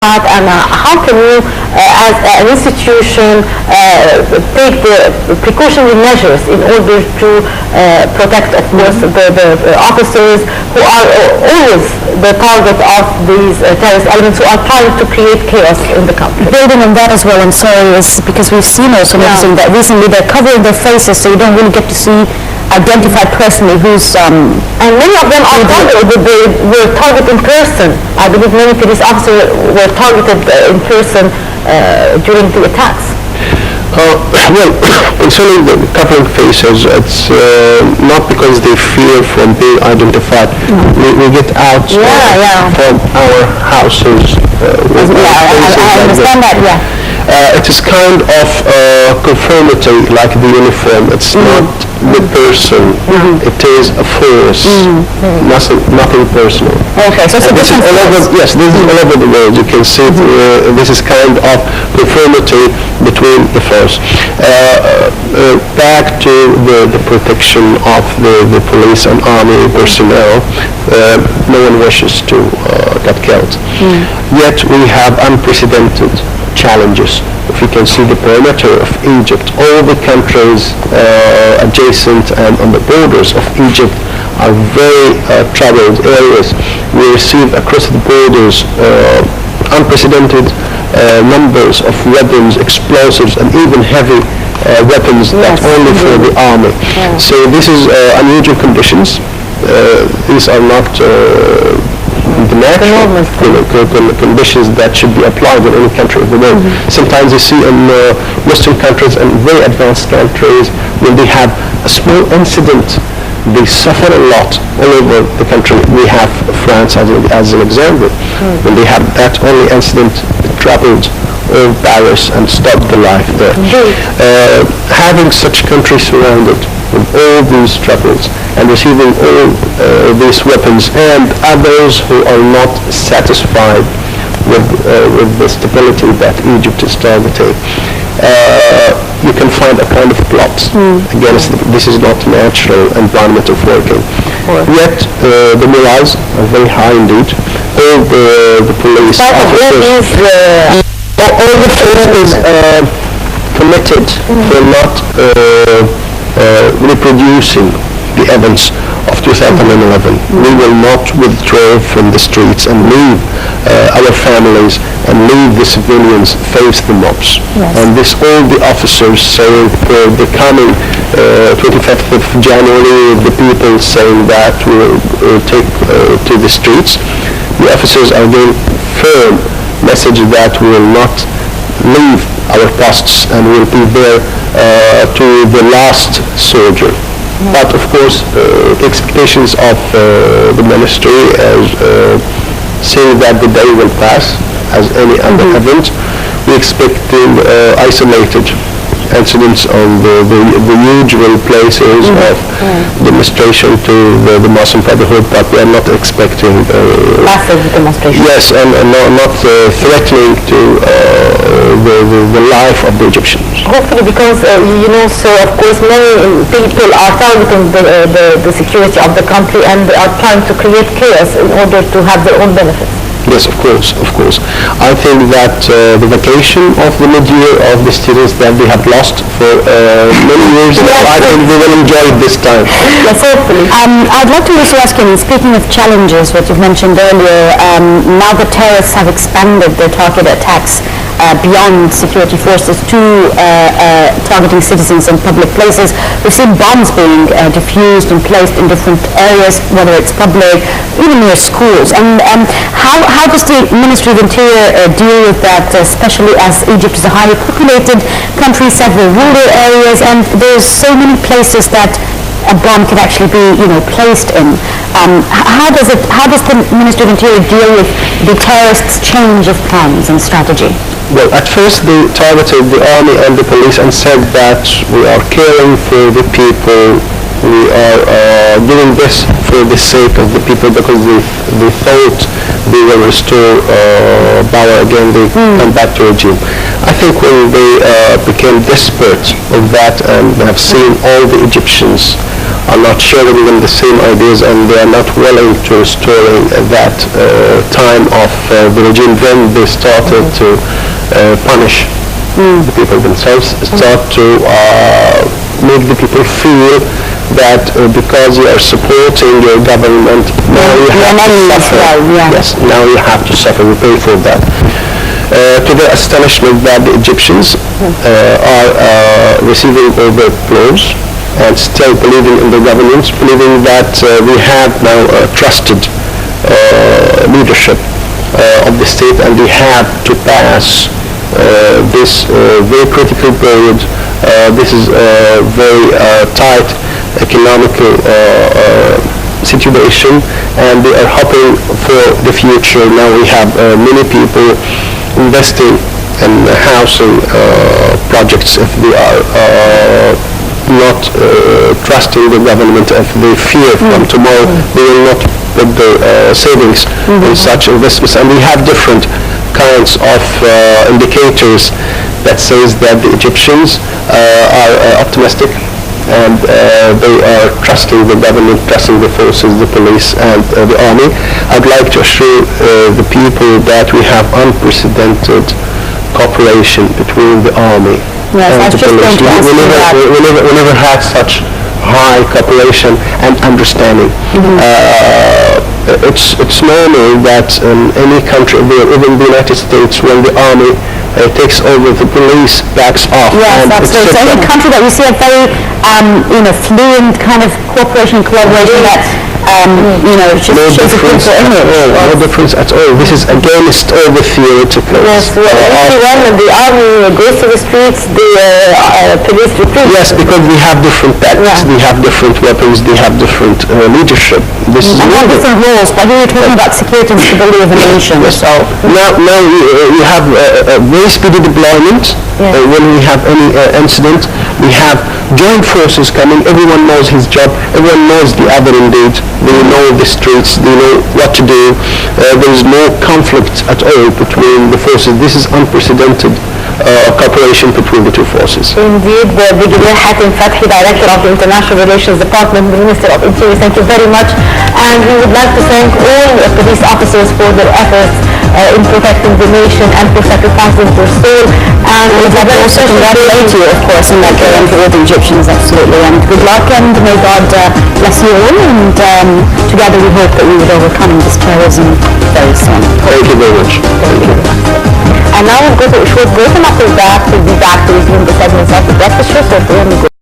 And how can you, as an institution, take the precautionary measures in order to protect, of course, the officers who are always the target of these terrorist elements who are trying to create chaos in the country? Building on that as well, I'm sorry, is because we've seen also noticing that recently they're covering their faces, so you don't really get to see identified personally who's and many of them are they were targeted in person. I believe many police officers were targeted in person during the attacks. Well, concerning the covering faces, it's not because they fear from being identified. We get out from our houses with I understand that, it is kind of conformity, like the uniform. It's not the person. It is a force. Nothing personal. Okay, so this is all over. Yes, this is all over the world. You can see this is kind of conformity between the force. Back to the protection of the police and army personnel. No one wishes to get killed. Yet we have unprecedented challenges. If you can see the perimeter of Egypt, all the countries adjacent and on the borders of Egypt are very troubled areas. We receive across the borders unprecedented numbers of weapons, explosives, and even heavy weapons that only for the army. So this is unusual conditions. These are not the natural conditions that should be applied in any country of the world. Sometimes you see in Western countries and very advanced countries, when they have a small incident, they suffer a lot all over the country. We have France as an example. When they have that only incident, it troubled all Paris and stopped the life there. Having such countries surrounded with all these troubles and receiving all these weapons, and others who are not satisfied with the stability that Egypt is targeting, you can find a kind of plot against this is not natural environment of working. Yet the morals are very high indeed. All the police officers, all the forces committed for not reproducing the events of 2011. We will not withdraw from the streets and leave our families and leave the civilians face the mobs. And this all the officers saying for the coming 25th of January, the people saying that will take to the streets. The officers are giving firm message that we will not leave our posts and will be there to the last soldier. But of course, the expectations of the ministry is saying that the day will pass as any other event. We expect isolated incidents on the usual places of demonstration to the Muslim Brotherhood, but we are not expecting massive demonstrations. Yes, and not threatening to the life of the Egyptians. Hopefully, because so of course many people are targeting the security of the country and are trying to create chaos in order to have their own benefits. Yes, of course. I think that the vacation of the mid-year of the students that they have lost for many years, I think they will enjoy it this time. Yes, hopefully. I'd like to also ask you, speaking of challenges, what you've mentioned earlier, now the terrorists have expanded their target attacks beyond security forces to targeting citizens in public places. We've seen bombs being diffused and placed in different areas, whether it's public, even near schools. And how does the Ministry of Interior deal with that, especially as Egypt is a highly populated country, several rural areas, and there's so many places that a bomb can actually be, placed in. How does the Ministry of Interior deal with the terrorists' change of plans and strategy? Well, at first they targeted the army and the police and said that we are caring for the people. We are doing this for the sake of the people because they thought they will restore power again, they come back to regime. I think when they became desperate of that and have seen all the Egyptians are not sharing them the same ideas, and they are not willing to restoring that time of the regime. Then they started to punish the people themselves, start to make the people feel that because you are supporting your government, now you have to suffer. Yes, now you have to suffer. We pay for that. To their astonishment, that the Egyptians are receiving all the applause and still believing in the government, believing that we have now trusted leadership of the state, and we have to pass this very critical period. This is a very tight economical situation, and they are hoping for the future. Now we have many people investing in housing projects if they are not trusting the government, if they fear from tomorrow they will not put their savings in such investments. And we have different kinds of indicators that says that the Egyptians are optimistic, and they are trusting the government, trusting the forces, the police, and the army. I'd like to assure the people that we have unprecedented cooperation between the army and the police. We never had such high cooperation and understanding. It's normal that in any country, even the United States, when the army takes over, the police backs off. Yes, absolutely. So in a country that we see a very, fluent kind of cooperation, collaboration that, just shows a good image. No difference at all. This is against all the theoretical. Yes, when the army goes to the streets, the police retreat. Yes, because we have different tactics, they have different weapons, they have different leadership. This is different roles, but here you're talking about security and stability of a nation. Yes. So now we have a very speedy deployment. When we have any incident, we have joint forces coming. Everyone knows his job. Everyone knows the other indeed. They know the streets. They know what to do. There is no conflict at all between the forces. This is unprecedented cooperation between the two forces. Indeed, Brigadier Hatem Fathy, Director of the International Relations Department, Minister of Interior, thank you very much. And we would like to thank all police officers for their efforts in protecting the nation and for sacrificing their soul. And we would like to also congratulate you, of course, in that game for all the Egyptians, absolutely. And good luck, and may God bless you all. And together we hope that we would overcome this terrorism very soon. Thank you very much. Thank you. And now we'll go to a short break, and after that we'll be back to resume the segments of the breakfast show. So